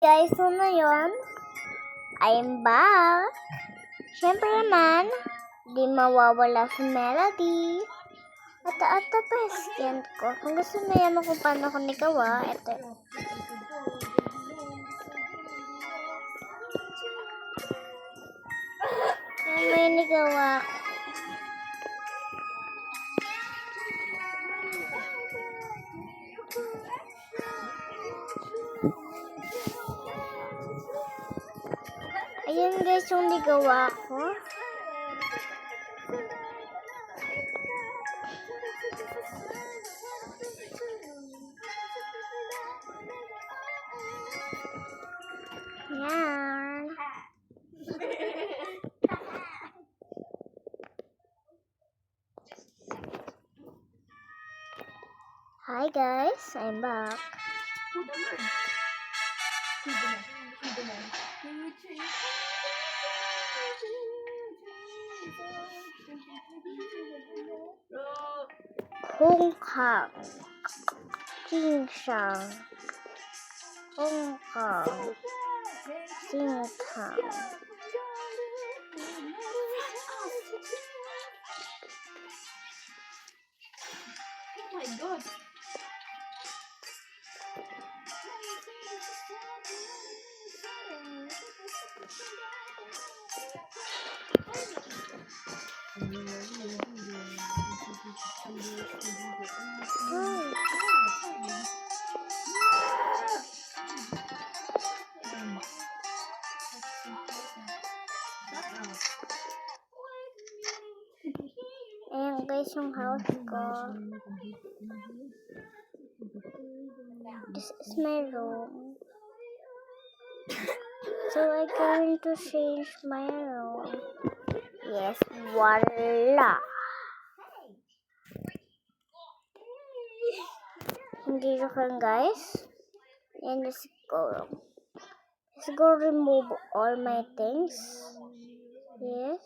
Guys, so ngayon, I'm back. Siyempre naman, di mawawala si Melody. Ito present ko. Kung gusto mo yan kung paano ko nagawa, ito. Yan may nagawa ko. Ayan guys, yung nagawa ko. Yan. Hi guys, I'm back. Hong Kong, King Shang, Hong Kong, King Kong. Oh my God. Ayan guys, yung house ko. This is my room. So I'm going to change my room. Yes, voila. Hindi joke guys. And let's go. Let's go remove all my things. Yes.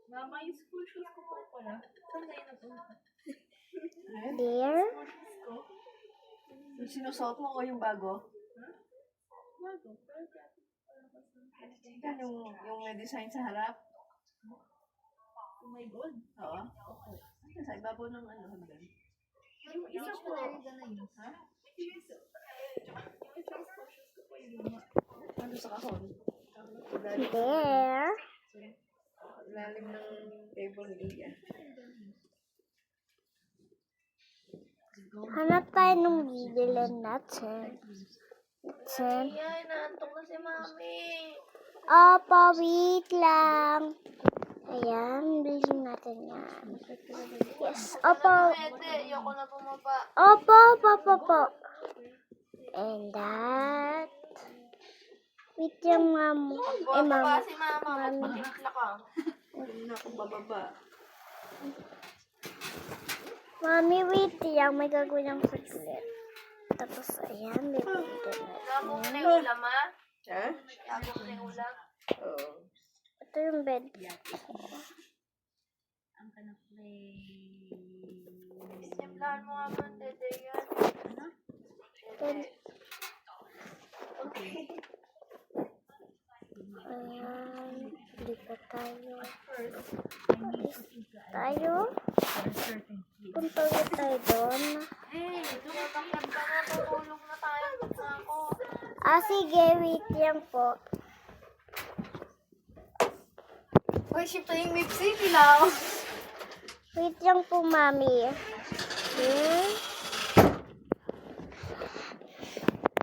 Mama, yung school shoes ko po pala. Saan na yun napunta? There. Yung sinusuot mo o yung bago? Bago. Yan yung may design sa harap? Oh my God. Oo. Ay, sa ibabaw ng hagdan. Yung isa po. Ha? Yung isa school shoes ko po yung luma. Ano sa kahon? There. Lalim ng table niya. Hanap tayo nung bibilin natin. Ay, naantok na si Mami. Opo, wait lang. Ayan, bilhin natin yan. Yes, opo. Pwede, ayoko na bumaba. Opo. And that. Wait yung ma'am. Bumaba si Mama, magpakitla ka. Hindi na akong bababa. Mami, wait lang. May gagawin ang saglit. Tapos, ayan, bibili natin. Labo mo na yung ulam, ha? Ha? Labo mo na yung ulam. Oo. Ito yung bed. Simplahan mo nga ba ang dede yan? Bed. Ayan, lipat tayo. Punta ulit tayo doon. Tumatakad ka na, tutulog na tayo. Gusto ako. Sige, wait lang po. Uy, ship tayong Mipsy, pilaw. Wait lang po, mami. Okay.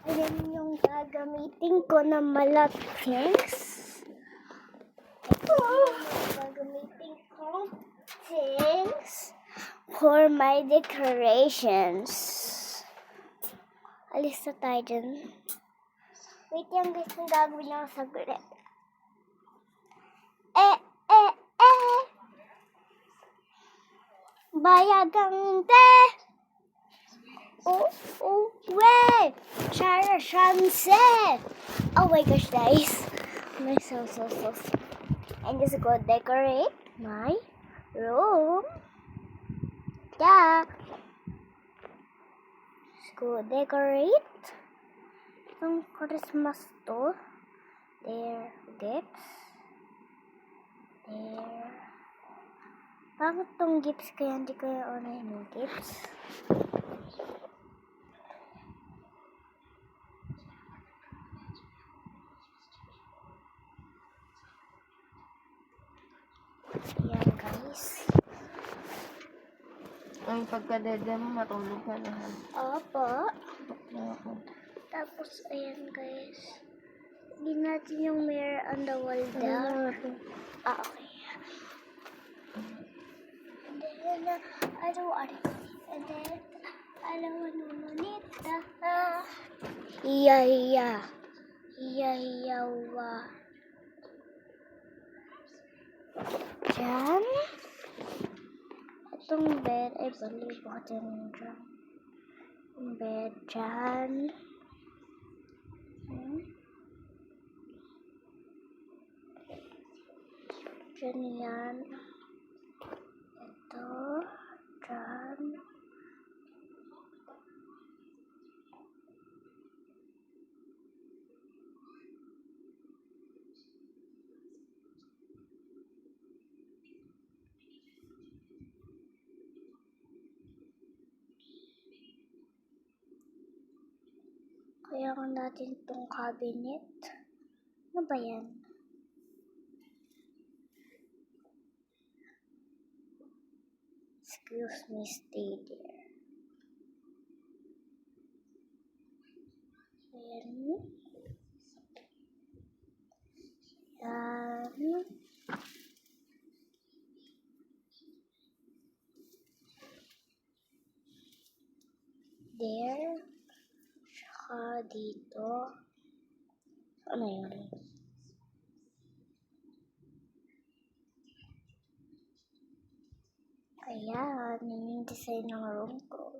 Ayan yung gagamitin ko na malapings. Ito yung gagamitin ko things for my decorations. Alis na tayo dyan. Wait lang guys, kung gagawin lang sa gulay. Bayagang te! We! Shara Shanse! Oh my gosh, guys. I'm so. I'm just go decorate my room. Yeah. Let's go decorate. Itong Christmas to. There, gifts. There. Bakit tong gifts kaya hindi ko unahin yung gifts? Yan guys. Ay, pagka-dede mo, matulog ka na. Opo. Na ako. Tapos, ayan guys. Hindi natin yung mirror on the wall there. Okay. And then, and then, Iya, wa. Diyan. Itong bed, ay bali, bakit yan dyan? Yung bed, dyan. Dyan yan. Ito, dyan. Kaya natin itong cabinet. Ano ba yan? Excuse me, stay there. Ayan. Yan. There. Tsaka dito. Ano yun? Ayan. Yun yung design ng room ko.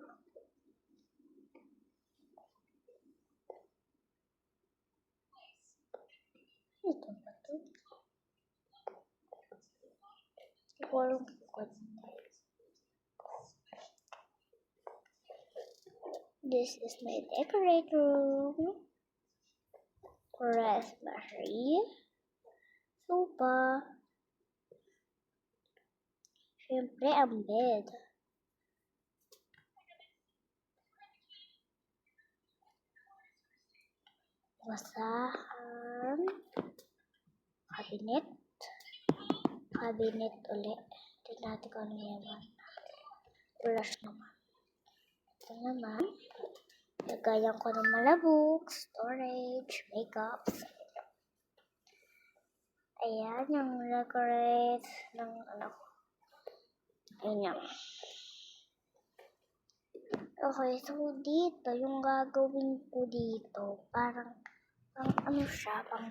Ito ba ito? Hindi ko alam kung this is my decorate room. Raspberry. Sopa. Siyempre, ang bed. Basahan. Cabinet. Cabinet ulit. Tignan natin kung ano yaman. Brush naman. Ito naman. Lagayan ko ng mga books, storage, makeups. Ayan yung decorate ng ano ko. Ayan. Okay, so dito, yung gagawin ko dito, parang ano siya, pang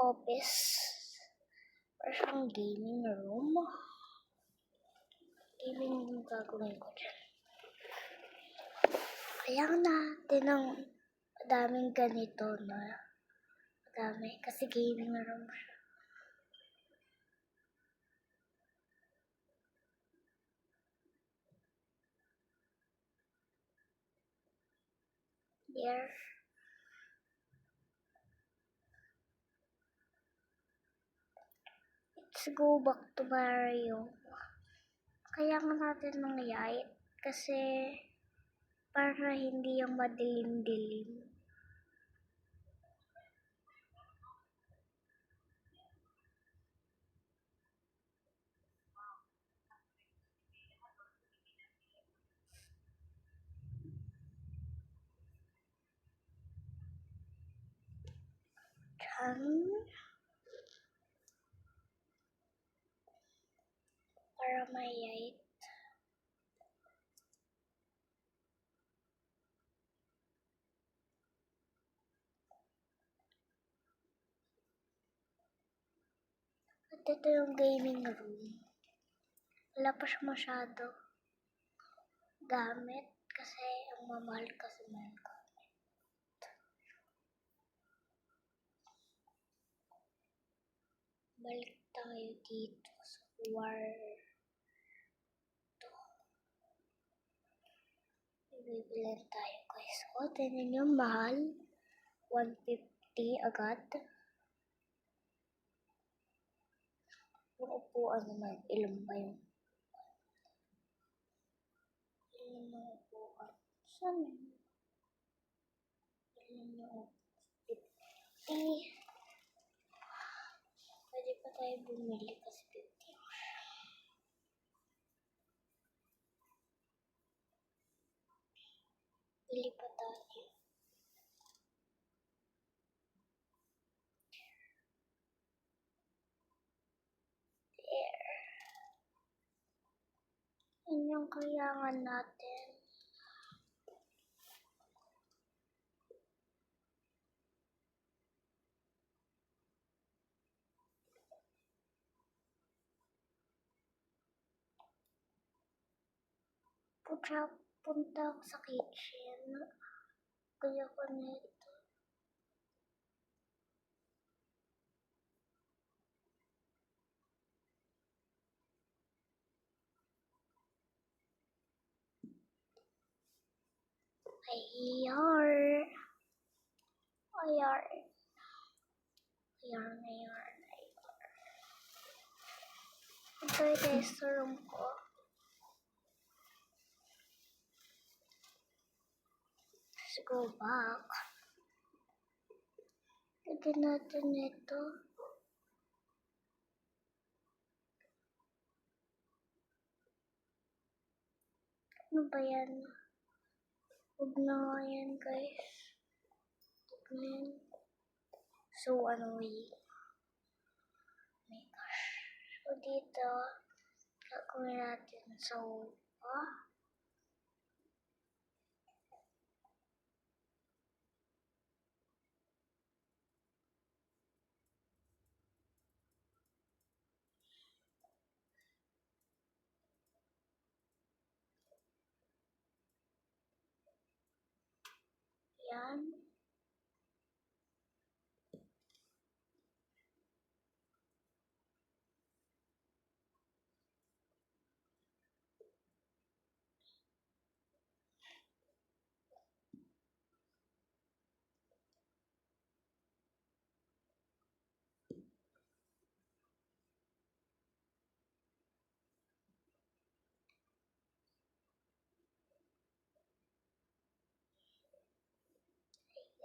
office. Or siyang gaming room. Gaming room gagawin ko dyan. Kaya natin ng madaming ganito na. Madami. Kasi gaming room siya. There. Let's go back to Mario. Kaya nga natin ng light. Kasi para hindi yung madilim-dilim. Diyan. Para may light. At ito yung gaming room. Wala pa siya masyado gamit kasi ang mamahal kasi ng gamit. Balik tayo dito sa war. Bibili tayo guys. O, tingnan nyo, mahal. 150 agad. Yung upuan naman, ilan ba yung ilan yung upuan? Saan yun? Ilan yung 50? Pwede pa tayo bumili kasi 50. Bili pa tayo. There. Yan yung kailangan natin. Punta ako sa kitchen. Kaya ko nito. Ayar. Ayar. Ayar. Ito yung test room ko. Let's go back. Lagyan natin ito. Ano ba yan? Huwag na nga yan, guys. Huwag na yan. So annoying. Oh my gosh. So dito, gagawin natin sofa. Yan.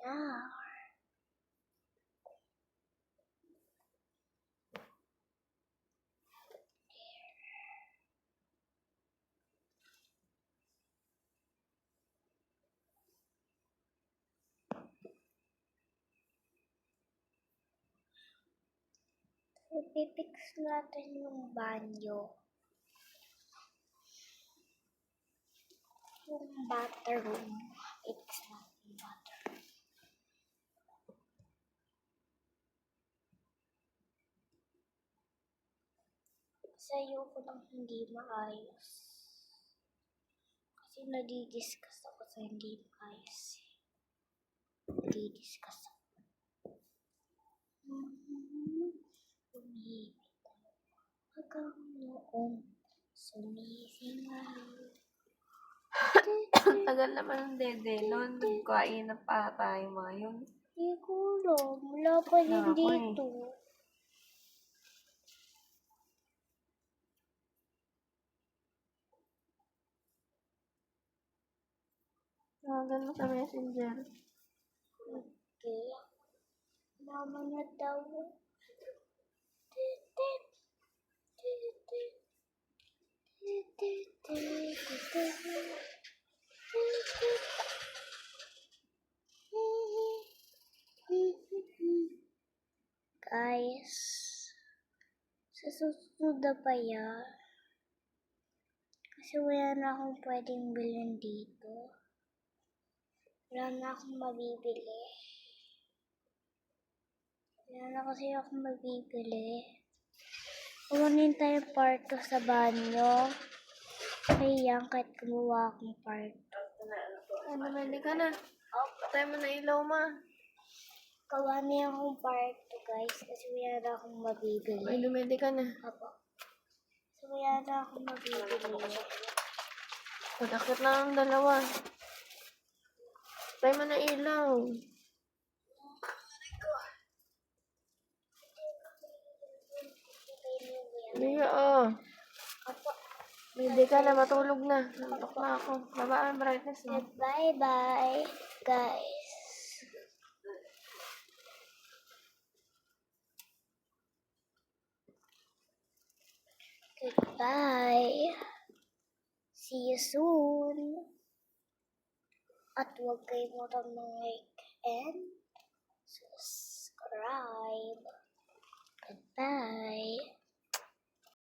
Yeah. Ipipix natin yung banyo. Yung bathroom. Ipix natin yung bathroom. Kasi ayoko nang hindi maayos. Kasi nadidiscuss ako sa hindi maayos. Nadidiscuss ako. Umihimik ako. Hanggang noong sumisingaw. Ang tagal naman ng dede nun. Nagkain na pa tayo ngayon. Hindi ko alam. Wala pa rin Wala ako dito. Tawagan mo sa messenger. Okay. Mama na daw. Titit. Titit. Titit. Titit. Guys, sa susunod na pa yan. Kasi wala na akong pwedeng bilhin dito. Wala na akong mabibili. Wala na kasi akong mabibili. Kumanin tayo part 2 sa banyo. Kaya kahit gumawa akong part 2. Ano, mali ka na. Patay mo na ilaw, ma. Gawa niya akong part 2 guys. Kasi wala na akong mabibili. Ay, lumedi ka na. Apo. So wala na akong mabibili. Pagkakit lang ang dalawa. Try mo na ilaw. Hindi, oh. Hindi ka na, matulog na. Nantok na ako. Baba ang brightness mo. Bye-bye, guys. Goodbye. See you soon. At huwag kayo mag-like and subscribe. Goodbye.